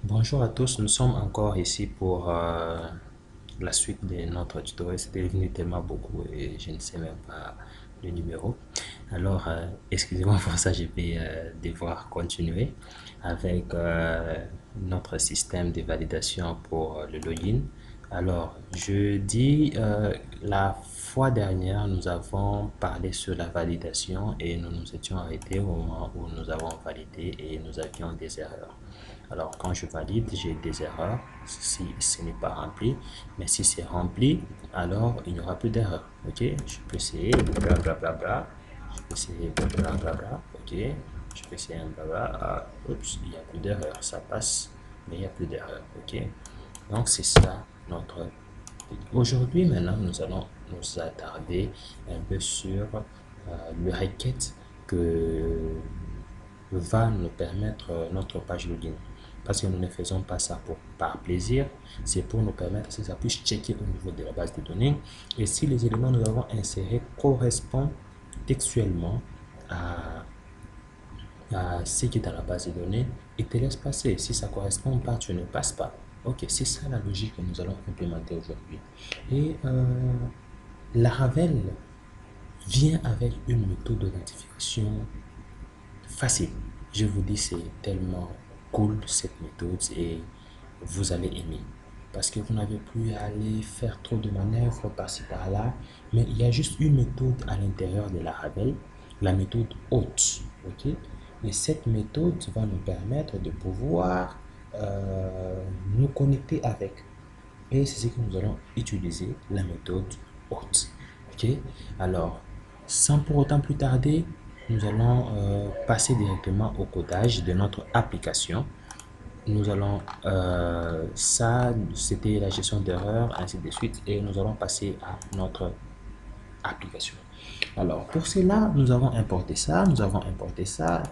Bonjour à tous, nous sommes encore ici pour la suite de notre tutoriel. C'était devenu tellement beaucoup et je ne sais même pas le numéro. Alors, excusez-moi pour ça, je vais devoir continuer avec notre système de validation pour le login. Alors, je dis, la fois dernière, nous avons parlé sur la validation et nous nous étions arrêtés au moment où nous avons validé et nous avions des erreurs. Alors, quand je valide, j'ai des erreurs si ce n'est pas rempli. Mais si c'est rempli, alors il n'y aura plus d'erreur. Ok, je peux essayer blablabla. Je peux essayer blablabla. Ok, je peux essayer un blabla. Ah, oups, il n'y a plus d'erreur. Ça passe, mais il n'y a plus d'erreur. Ok, donc c'est ça notre. Aujourd'hui, maintenant, nous allons nous attarder un peu sur le requête que va nous permettre notre page login. Parce que nous ne faisons pas ça par plaisir, c'est pour nous permettre que ça puisse checker au niveau de la base de données. Et si les éléments que nous avons insérés correspondent textuellement à, ce qui est dans la base de données, il te laisse passer. Si ça ne correspond pas, tu ne passes pas. Ok, c'est ça la logique que nous allons implémenter aujourd'hui. Et Laravel vient avec une méthode d'identification facile. Je vous dis, c'est tellement cool cette méthode et vous allez aimer. Parce que vous n'avez plus à aller faire trop de manœuvres par-ci par-là. Mais il y a juste une méthode à l'intérieur de Laravel, la méthode haute. Ok? Et cette méthode va nous permettre de pouvoir nous connecter avec. Et c'est ce que nous allons utiliser, la méthode haute. Ok? Alors, sans pour autant plus tarder, nous allons passer directement au codage de notre application. Nous allons, ça, c'était la gestion d'erreurs, ainsi de suite, et nous allons passer à notre application. Alors, pour cela, nous avons importé ça,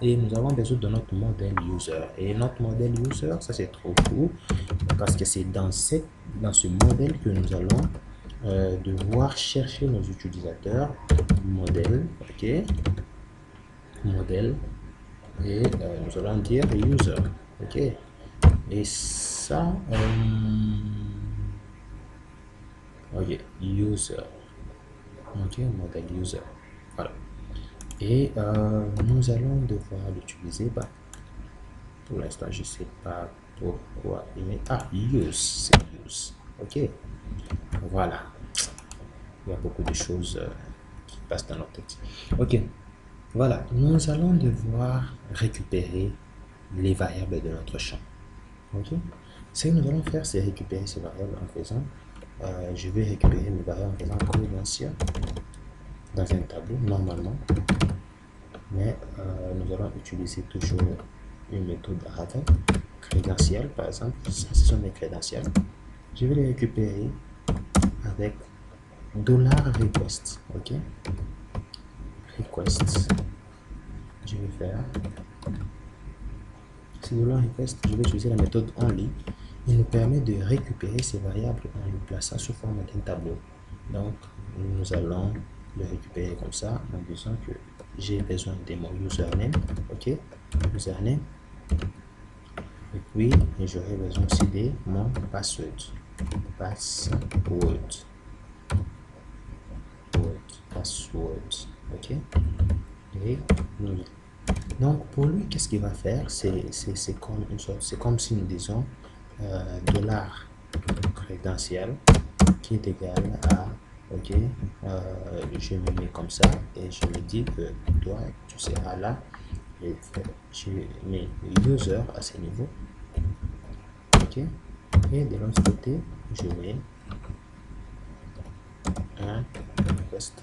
et nous avons besoin de notre modèle user. Et notre modèle user, ça c'est trop cool, parce que c'est dans ce modèle que nous allons devoir chercher nos utilisateurs. Modèle, ok, modèle, et nous allons dire user, ok. Et ça, ok, user, ok, modèle user, voilà. Et nous allons devoir l'utiliser. Bah, pour l'instant, je ne sais pas pourquoi. Use, c'est use. Ok, voilà. Il y a beaucoup de choses qui passent dans notre tête. Ok, voilà. Nous allons devoir récupérer les variables de notre champ. Ok, ce que nous allons faire, c'est récupérer ces variables en faisant. Je vais récupérer mes variables en faisant credential dans un tableau normalement. Mais nous allons utiliser toujours une méthode Ravel, crédentiel par exemple. Ça, ce sont mes crédentiels. Je vais les récupérer avec $request. Ok, request. Je vais faire ce $request. Je vais utiliser la méthode only. Il nous permet de récupérer ces variables en les plaçant sous forme d'un tableau. Donc, nous allons le récupérer comme ça en disant que j'ai besoin de mon username. Ok, username. Et puis, j'aurai besoin aussi de mon password. Password. Ok. Et nous. Donc, pour lui, qu'est-ce qu'il va faire? C'est comme une sorte, c'est comme si nous disons dollar crédentiel qui est égal à, ok, je me mets comme ça et je me dis que toi, tu seras là. Et je mets user à ce niveau. Ok, et de l'autre côté, je mets un request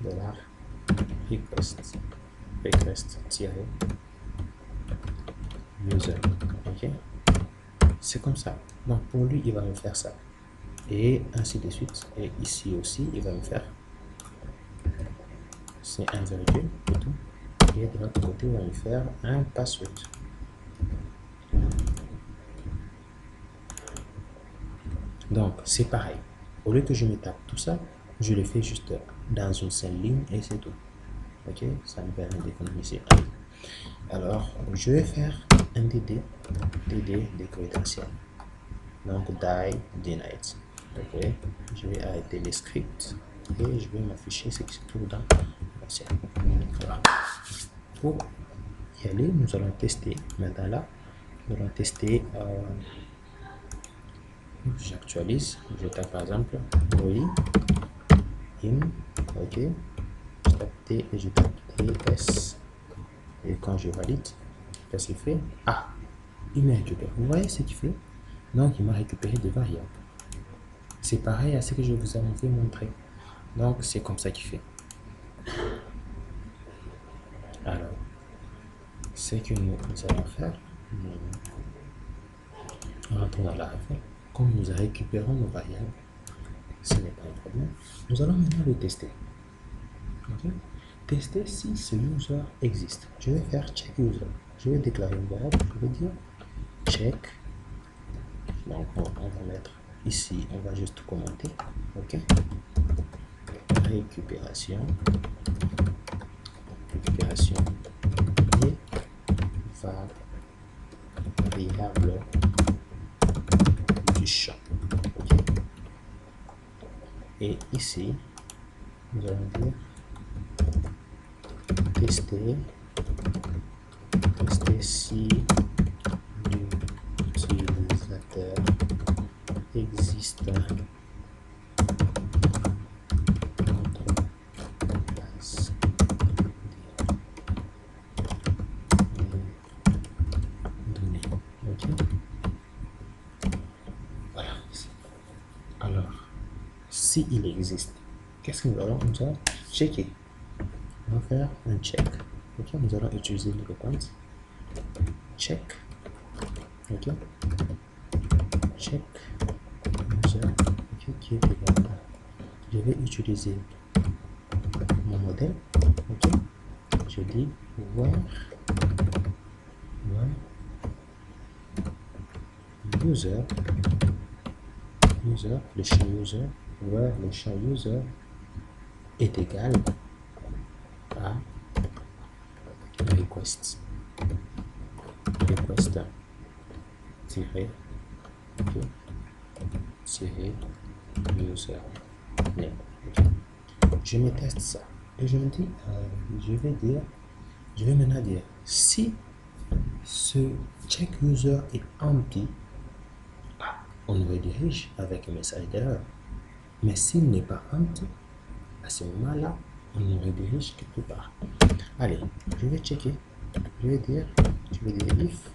dollar request tiré user. Ok, c'est comme ça. Donc pour lui, il va me faire ça. Et ainsi de suite. Et ici aussi, il va me faire. C'est un virgule et tout. Et de l'autre côté, il va me faire un password. Donc c'est pareil. Au lieu que je me tape tout ça, je le fais juste dans une seule ligne et c'est tout. Ok, ça me permet d'économiser. Alors, je vais faire un DD décrédentiel. Donc die denied. Ok, je vais arrêter les scripts et je vais m'afficher ce qui se trouve dans l'ancien. Voilà. Pour y aller, nous allons tester. Maintenant là, nous allons tester. J'actualise. Je tape par exemple oui, in, ok. Je tape T et je tape TS. Et quand je valide, qu'est-ce qu'il fait? Ah, il m'a récupéré. Vous voyez ce qu'il fait? Donc, il m'a récupéré des variables. C'est pareil à ce que je vous avais montré. Donc, c'est comme ça qu'il fait. Alors, ce que nous allons faire, nous rentrons dans la règle. Comme nous récupérons nos variables, ce n'est pas un problème. Nous allons maintenant le tester. Okay. Tester si ce user existe. Je vais faire check user. Je vais déclarer une variable. Je vais dire check. Donc, on va mettre ici, on va juste commenter. Ok. Récupération et variable du champ. Okay. Et ici, nous allons dire tester si l'utilisateur existe dans notre base de données. Ok. Voilà. Alors, si il existe, qu'est-ce que nous allons checker? On va faire un check. Ok, nous allons utiliser le point check. Ok, check user. Ok, qui est égal à. Je vais utiliser mon modèle. Ok, je dis where user, le champ user, where le champ user est égal à request tirer user name. Okay. Je me teste ça et je me dis, je vais maintenant dire si ce check user est empty, on nous redirige avec un message d'erreur. Mais s'il n'est pas empty, à ce moment-là, on nous redirige quelque part. Allez, je vais checker. Je vais dire if.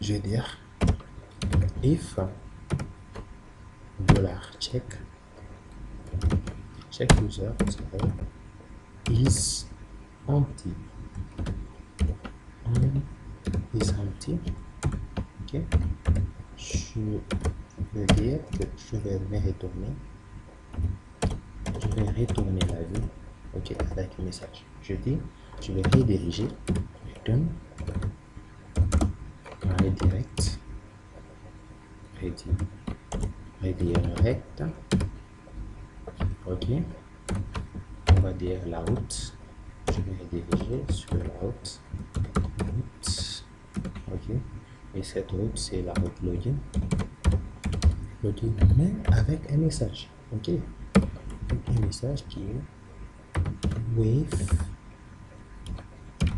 Je vais dire if $check user is empty. Is empty. Ok. Je vais dire que je vais retourner. Je vais retourner la vue. Ok, avec le message. Je dis, je vais rediriger. Return. Redirect. Redirect. Ok. On va dire la route. Je vais rediriger sur la route. Ok. Et cette route, c'est la route login. Login, mais avec un message. Ok. Un message qui est with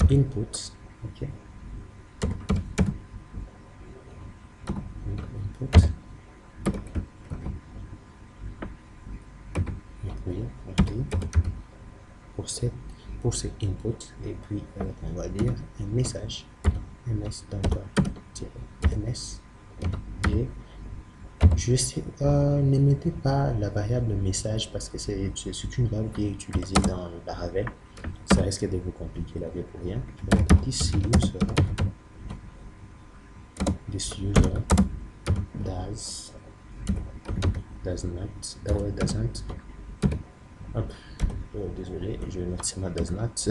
input. Ok. Input. Pour cet input, et puis on va dire un message ms, donc ms et je sais, ne mettez pas la variable message parce que c'est une variable qui est utilisée dans la Ravel, ça risque de vous compliquer la vie pour rien. Je vais mettre this user doesn't. Hop. Oh, désolé, je vais mettre ça does not.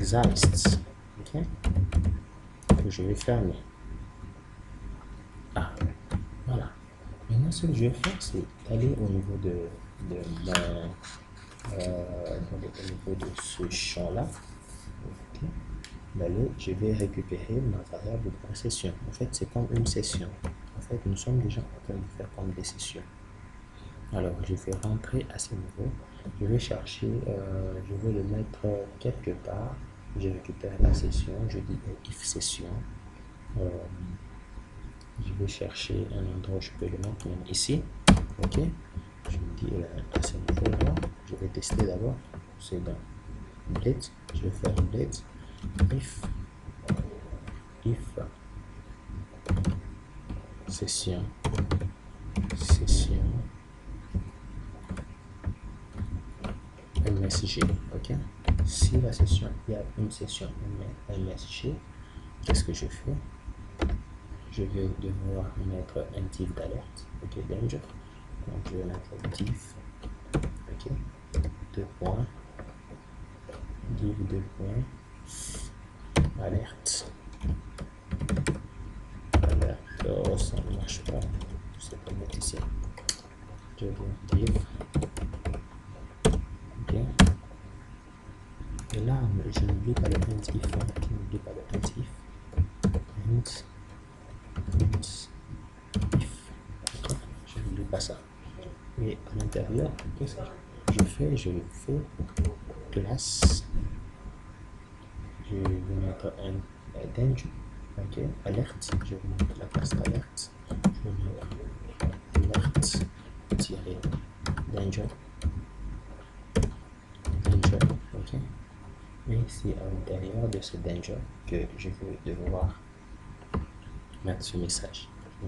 does not exist. Ok. Je vais fermer. Ah, voilà. Maintenant, ce que je vais faire, c'est d'aller au niveau de au niveau de ce champ-là. Ok. D'aller, je vais récupérer ma variable de la session. En fait, c'est comme une session. En fait, nous sommes déjà en train de faire comme des sessions. Alors, je vais rentrer à ce niveau. Je vais chercher, je vais le mettre quelque part. Je récupère la session. Je dis if session. Je vais chercher un endroit où je peux le mettre, même ici. Ok. Je me dis à ce niveau-là, je vais tester d'abord. C'est dans blitz. Je vais faire blitz. If session MSG, ok. Si la session, il y a une session MSG, qu'est-ce que je fais? Je vais devoir mettre un div d'alerte, ok, danger. Donc je vais mettre div, ok, deux points, div deux points, alerte. Oh, ça ne marche pas. Je sais pas mettre ici. Je vais div. Ok. Et là, je n'oublie pas le int if. Je n'oublie pas le int if. If. Ok. Je n'oublie pas ça. Et à l'intérieur, qu'est-ce que je fais? Je fais classe. Je vais mettre un danger. Ok. Alerte. Je vais mettre la classe alerte. Je vais mettre alerte tiré danger. Ok. Et c'est à l'intérieur de ce danger que je vais devoir mettre ce message. Je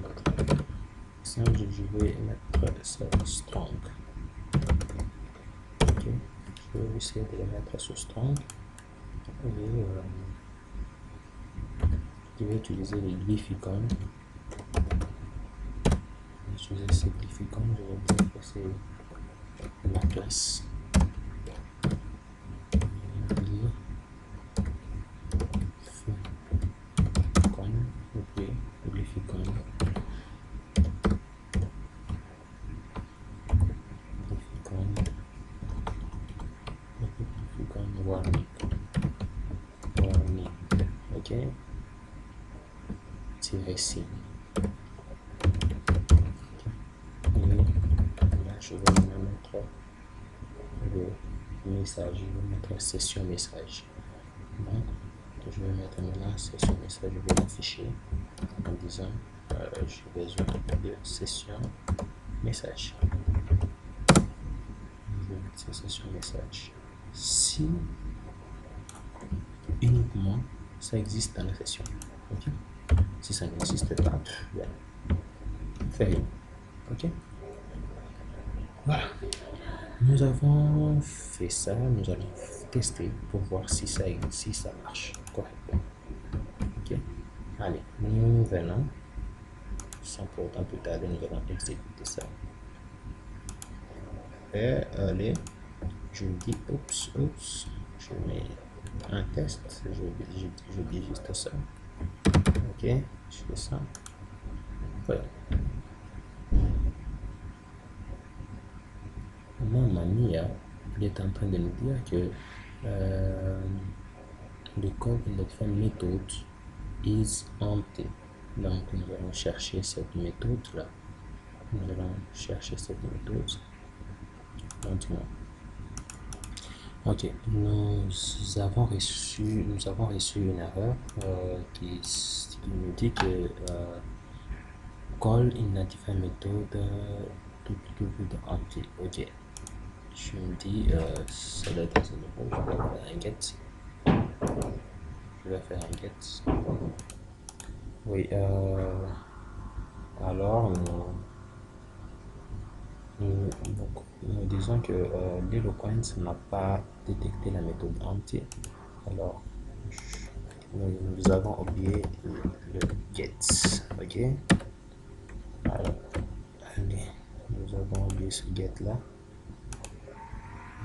vais mettre ça strong. Ok. Je vais essayer de le mettre sur strong. Et je vais utiliser les glyph icônes. Je vais utiliser ces glyph icônes. Je vais dire que c'est la classe. Ok, tirer signe. Et là, je vais mettre le message. Je vais mettre session message. Donc, je vais mettre maintenant session message. Je vais l'afficher en disant j'ai besoin de session message. Je vais mettre session message. Si uniquement ça existe dans la session. Ok. Si ça n'existe pas, bien, fais rien. Ok. Voilà. Nous avons fait ça. Nous allons tester pour voir si ça marche correctement. Ok. Allez, nous venons, sans pour autant plus tarder, nous allons exécuter ça. Et allez, je dis oups, je mets un test, je dis juste ça. Ok, je fais ça. Voilà. Mon Mania, il est en train de nous dire que le code de notre méthode is empty. Donc nous allons chercher cette méthode là. Nous allons chercher cette méthode maintenant. Ok, nous avons reçu une erreur qui nous dit que call identify method to the empty. Ok, je me dis ça doit être à ce niveau. Je vais faire un get. Je vais faire un get. Oui, alors nous disons que l'Eloquent n'a pas détecté la méthode empty. Alors, nous avons oublié le get. Ok. Alors, allez, nous avons oublié ce get là.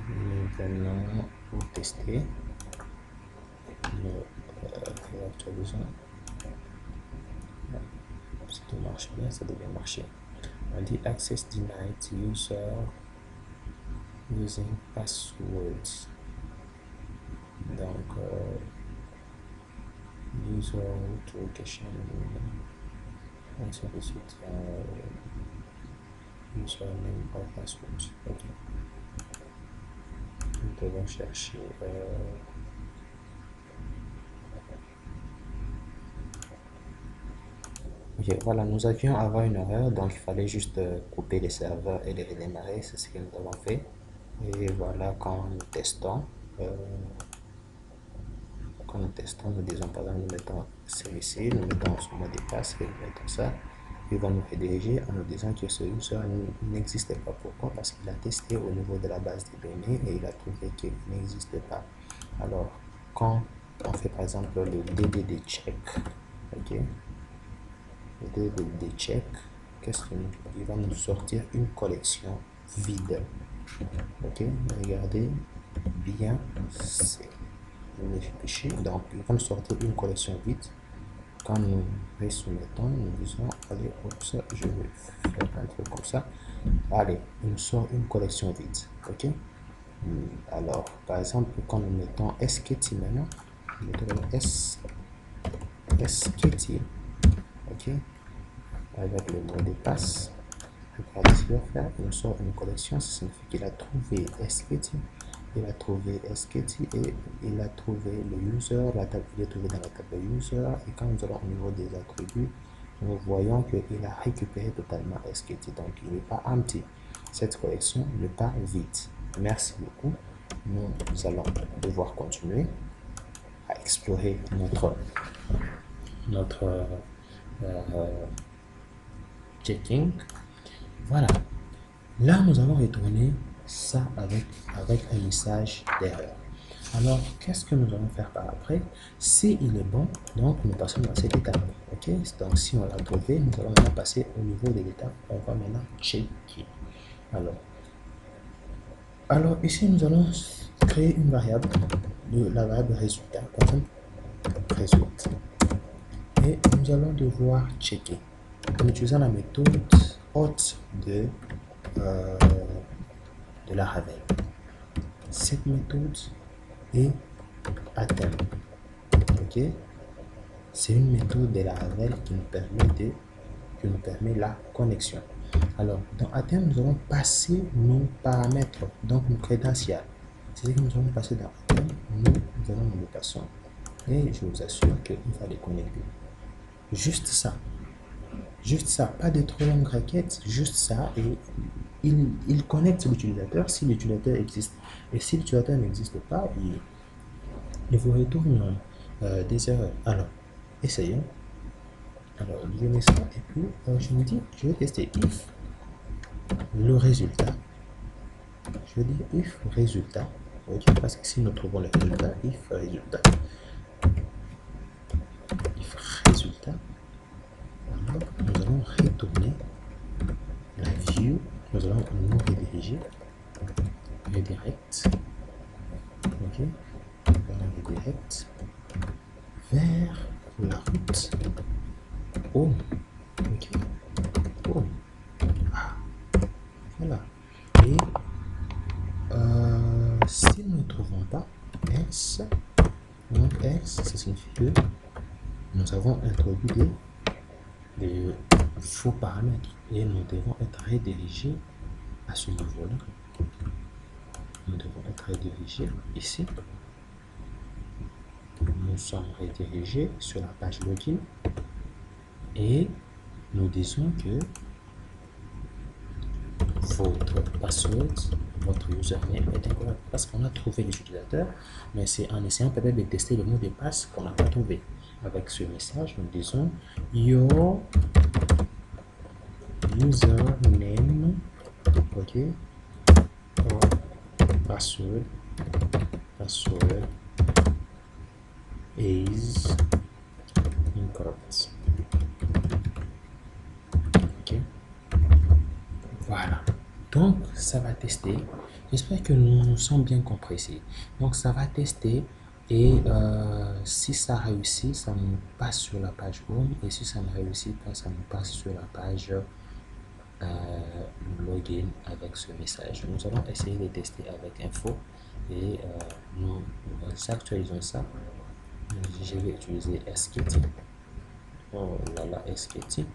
Nous venons pour tester. Nous actualisons. Si tout marche bien, ça devrait marcher. On dit access denied to user using passwords. Donc, user authentication, ainsi de suite. Username or password. Ok. Nous devons chercher. Ok, voilà, nous avions avant une erreur, donc il fallait juste couper les serveurs et les redémarrer, c'est ce que nous avons fait. Et voilà, euh, quand nous testons, nous disons par exemple, nous mettons celui-ci, nous mettons son mot de passe et nous mettons ça. Il va nous rediriger en nous disant que ce user n'existait pas. Pourquoi? Parce qu'il a testé au niveau de la base de données et il a trouvé qu'il n'existait pas. Alors, quand on fait par exemple le DDD check, ok, le DDD check, qu'est-ce qu'il va nous sortir? Une collection vide. Ok, regardez bien, c'est le fichier. Donc, il va nous sortir une collection vide. Quand nous resoumettons, nous disons, allez, oups, je vais faire un truc comme ça. Allez, il nous sort une collection vide. Ok. Alors, par exemple, quand nous mettons SKT maintenant, nous mettons SKT, ok, avec le mot de passe. Regardez ce qu'il va faire. Il nous sort une collection. Ça signifie qu'il a trouvé SKT. Il a trouvé SKT et il a trouvé le user, il est trouvé dans la table user. Et quand nous allons au niveau des attributs, nous voyons qu'il a récupéré totalement SKT. Donc, il n'est pas empty. Cette collection n'est pas vide. Merci beaucoup. Nous allons devoir continuer à explorer notre checking. Voilà. Là, nous allons retourner ça avec un message d'erreur. Alors, qu'est-ce que nous allons faire par après? Si il est bon, donc nous passons dans cette étape. Ok? Donc, si on l'a trouvé, nous allons maintenant passer au niveau de l'étape. On va maintenant checker. Alors, ici, nous allons créer une variable, la variable résultat, par exemple, résultat. Et nous allons devoir checker en utilisant la méthode hôte de la Ravel. Cette méthode est Atem. Ok, c'est une méthode de la Ravel qui nous permet la connexion. Alors, dans Atem, nous allons passer nos paramètres, donc nos crédentials. C'est ce que nous allons passer dans Atem. Nous allons nous le passer. Et je vous assure qu'il va les connecter. Juste ça. Juste ça, pas de trop longues requêtes, juste ça, et il connecte l'utilisateur si l'utilisateur existe. Et si l'utilisateur n'existe pas, il vous retourne des erreurs. Alors, essayons. Alors, je mets ça, et puis je me dis, je vais tester if le résultat. Je vais dire if résultat. Ok, parce que si nous trouvons le résultat, if résultat. If résultat. Alors, nous allons retourner la view, nous allons nous rediriger, redirect, ok, redirect vers la route home, ok, home, ah, voilà, et si nous ne trouvons pas S, donc S, ça signifie que nous avons introduit des faux paramètres et nous devons être redirigés à ce niveau-là. Nous devons être redirigés ici. Nous sommes redirigés sur la page login et nous disons que votre password, votre username est incorrect parce qu'on a trouvé l'utilisateur, mais c'est en essayant peut-être de tester le mot de passe qu'on n'a pas trouvé. Avec ce message, nous disons your username, ok, or password is incorrect. Ok, voilà. Donc, ça va tester. J'espère que nous sommes bien compris ici. Donc, ça va tester et si ça réussit, ça nous passe sur la page home et si ça ne réussit pas, ça nous passe sur la page login avec ce message. Nous allons essayer de tester avec info et nous actualisons ça. Je vais utiliser SKT. Oh là là, SKT.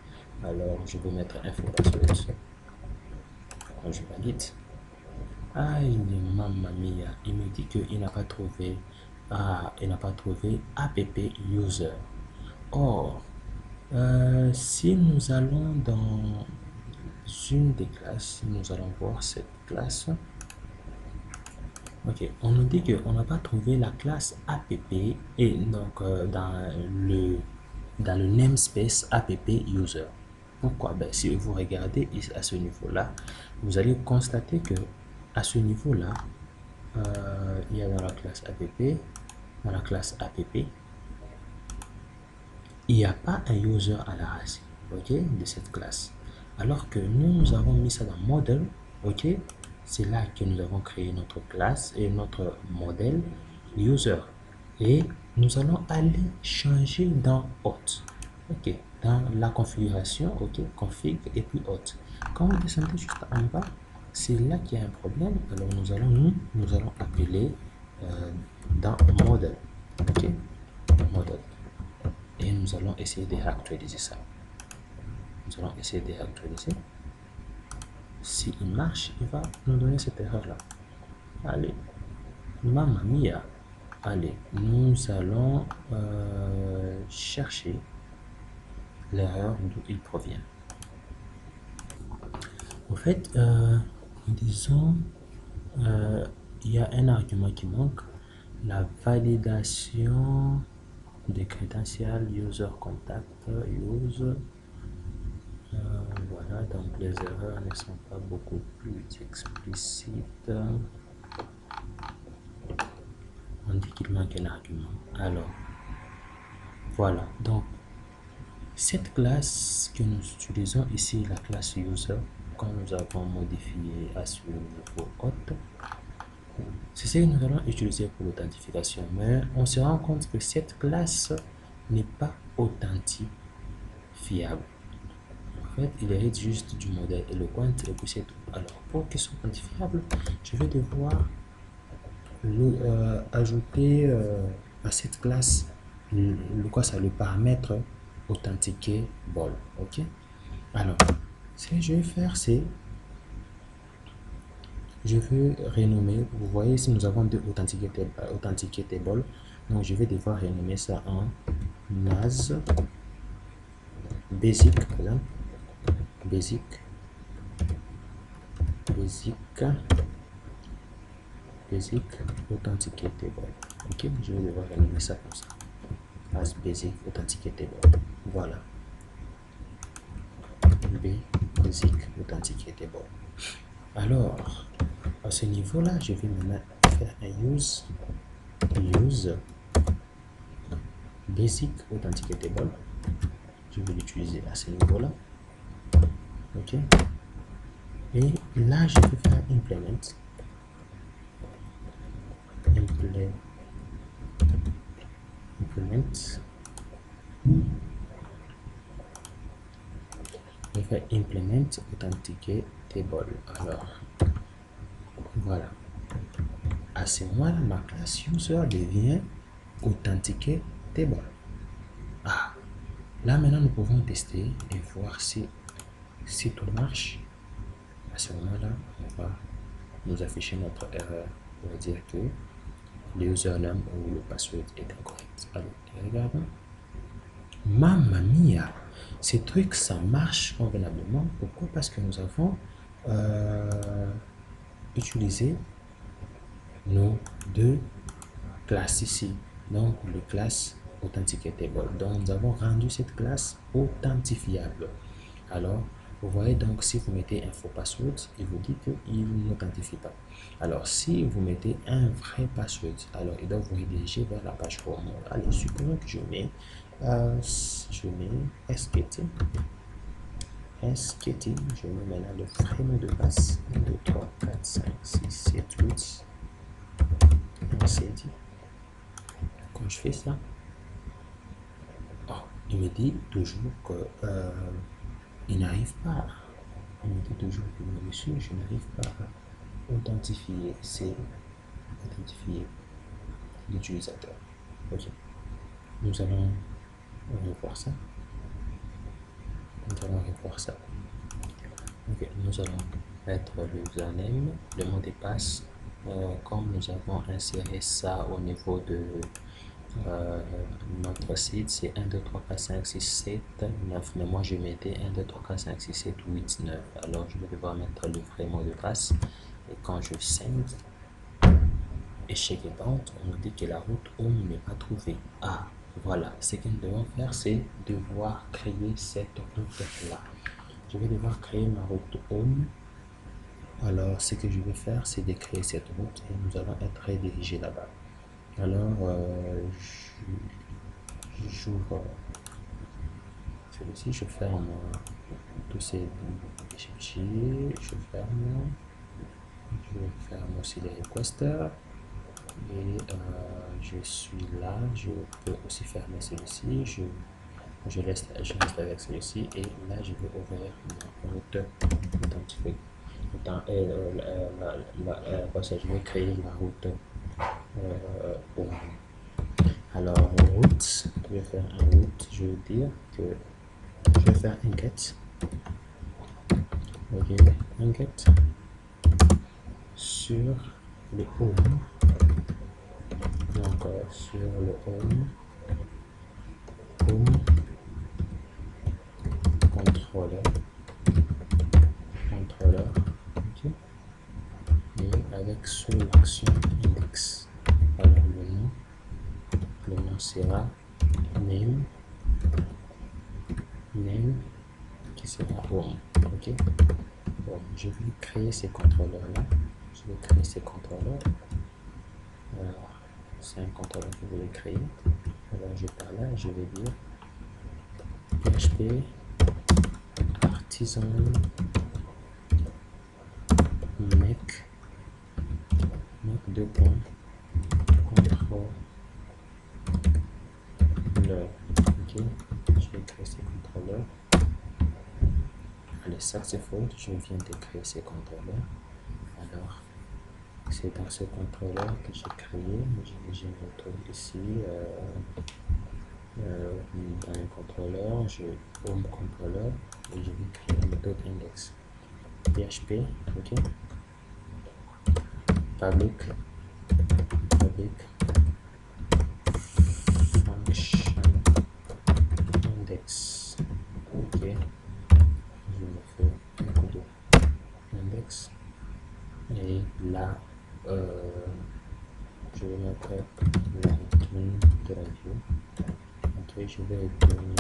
Alors, je vais mettre info password. Je valide. Aïe, mamma mia, il me dit qu'il n'a pas trouvé, il n'a pas trouvé app user. Or, si nous allons dans une des classes, nous allons voir cette classe. Ok, on nous dit qu'on n'a pas trouvé la classe app et donc dans le namespace app user. Pourquoi? Ben, si vous regardez à ce niveau-là, vous allez constater que à ce niveau-là, il y a dans la classe app, il n'y a pas un user à la racine, ok, de cette classe. Alors que nous avons mis ça dans model, ok, c'est là que nous avons créé notre classe et notre modèle user. Et nous allons aller changer dans auth, ok, dans la configuration, ok, config et puis auth. Quand vous descendez juste en bas, c'est là qu'il y a un problème. Alors nous allons appeler dans model, ok, model. Et nous allons essayer de réactualiser ça. Nous allons essayer de réactualiser. Si il marche, il va nous donner cette erreur-là. Allez, mamma mia. Allez, nous allons chercher l'erreur d'où il provient. En fait, disons, il y a un argument qui manque, la validation des crédentials user contact use. Voilà, donc les erreurs ne sont pas beaucoup plus explicites. On dit qu'il manque un argument. Alors, voilà, donc cette classe que nous utilisons ici, la classe user, quand nous avons modifié à ce niveau auth, c'est ce que nous allons utiliser pour l'authentification. Mais on se rend compte que cette classe n'est pas authentifiable. En fait, il hérite juste du modèle Eloquent et puis c'est tout. Alors, pour qu'il soit quantifiable, je vais devoir ajouter à cette classe le paramètre authentiquer ball. Ok. Alors, ce que je vais faire, c'est je vais renommer. Vous voyez, ici nous avons deux authentiquer table. Donc, je vais devoir renommer ça en NAS basic, par exemple. Basic authenticated. Ok, je vais devoir renommer ça comme ça, as basic authenticated. Voilà, basic authenticated. Alors à ce niveau là, je vais maintenant faire un use basic authenticated. Je vais l'utiliser à ce niveau là. Ok, et là je vais faire implement. Je vais faire implement authenticate table. Alors voilà, à ce moment-là, ma classe user devient authenticate table. Ah, là maintenant nous pouvons tester et voir si tout marche. À ce moment-là, on va nous afficher notre erreur pour dire que le username ou le password est incorrect. Alors, regardons. Mamma mia, ces trucs, ça marche convenablement. Pourquoi? Parce que nous avons utilisé nos deux classes ici. Donc, les classes authenticatable. Donc, nous avons rendu cette classe authentifiable. Alors, vous voyez donc, si vous mettez un faux password, il vous dit qu'il n'authentifie pas. Alors, si vous mettez un vrai password, alors il doit vous rediriger vers la page home. Allez, supposons que je mets SKT. Je mets maintenant le vrai mot de passe. 1, 2, 3, 4, 5, 6, 7, 8. C'est dit. Quand je fais ça, oh, il me dit toujours que il n'arrive pas. on me dit toujours que monsieur, je n'arrive pas à authentifier, c'est identifier l'utilisateur. Ok, nous allons revoir ça. Nous allons revoir ça. Ok, nous allons mettre le username, le mot de passe. Comme nous avons inséré ça au niveau de notre site, c'est 1, 2, 3, 4, 5, 6, 7, 9. Mais moi, je mettais 1, 2, 3, 4, 5, 6, 7, 8, 9. Alors, je vais devoir mettre le vrai mot de passe. Et quand je send, échec et vente, on nous dit que la route home n'est pas trouvée. Ah, voilà. Ce que nous devons faire, c'est devoir créer cette route-là. Je vais devoir créer ma route home. Alors, ce que je vais faire, c'est de créer cette route et nous allons être redirigés là-bas. Alors, j'ouvre celui-ci, je ferme tous ces fichiers, je ferme aussi les requesters et je suis là, je peux aussi fermer celui-ci, je reste avec celui-ci et là je vais ouvrir ma route identifiée. Je vais créer la route alors route, je vais faire un route, je veux dire que je vais faire un get. Ok, un get sur le home. Donc sur le home contrôleur, ok, et avec sous l'action index. Alors le nom sera name qui sera home, ok. Bon, je vais créer ces contrôleurs là, alors c'est un contrôleur que je vais créer. Alors je pars là, je vais dire PHP artisan make deux points contrôleur. Ok, je vais créer ces contrôleurs. Allez, ça c'est faux, je viens de créer ces contrôleurs. Alors c'est dans ce contrôleur que j'ai créé, je me retrouve ici dans un contrôleur, je home contrôleur et je vais créer une méthode index PHP, ok, public function index, ok, je me fais un coup de index et là je vais mettre la return de la view. Ok, je vais retourner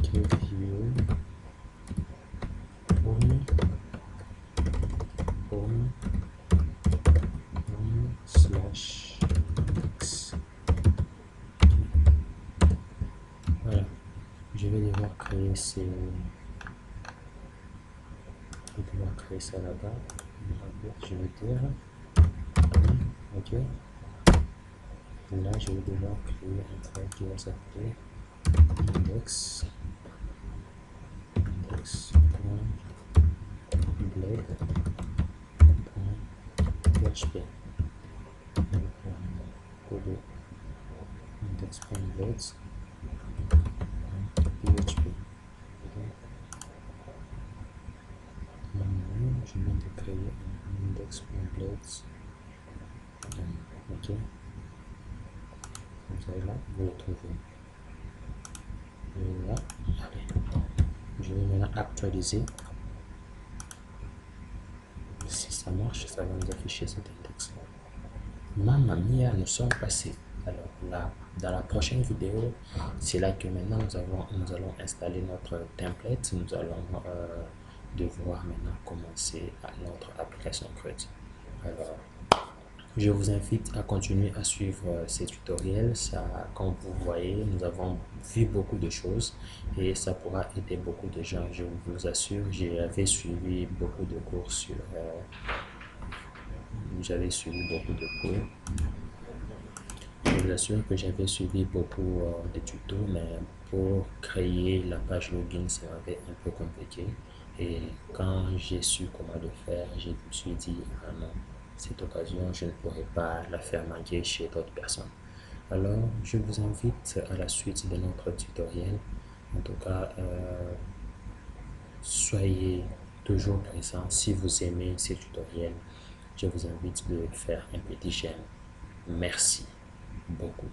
give view home slash x. Voilà, je vais devoir créer ça là-bas. Je vais dire ok, là je vais devoir créer un file qui va s'appeler index blade.php. index.blades.php. Je viens de créer un index.blades. Ok, vous allez là, vous le trouvez. Et là, allez, je vais maintenant actualiser. Si ça marche, ça va nous afficher cet index là. Mamma mia, nous sommes passés. Alors là, dans la prochaine vidéo, c'est là que maintenant nous allons installer notre template. Nous allons devoir maintenant commencer notre application CRUD. Alors, je vous invite à continuer à suivre ces tutoriels. Ça, comme vous voyez, nous avons vu beaucoup de choses et ça pourra aider beaucoup de gens. Je vous assure, j'avais suivi beaucoup de cours sur... j'avais suivi beaucoup de cours. vous assure que j'avais suivi beaucoup de tutos, mais pour créer la page login, ça m'avait un peu compliqué. Et quand j'ai su comment le faire, je me suis dit, ah non, cette occasion, je ne pourrais pas la faire manquer chez d'autres personnes. Alors, je vous invite à la suite de notre tutoriel. En tout cas, soyez toujours présents. Si vous aimez ces tutoriels, je vous invite de faire un petit j'aime. Merci beaucoup.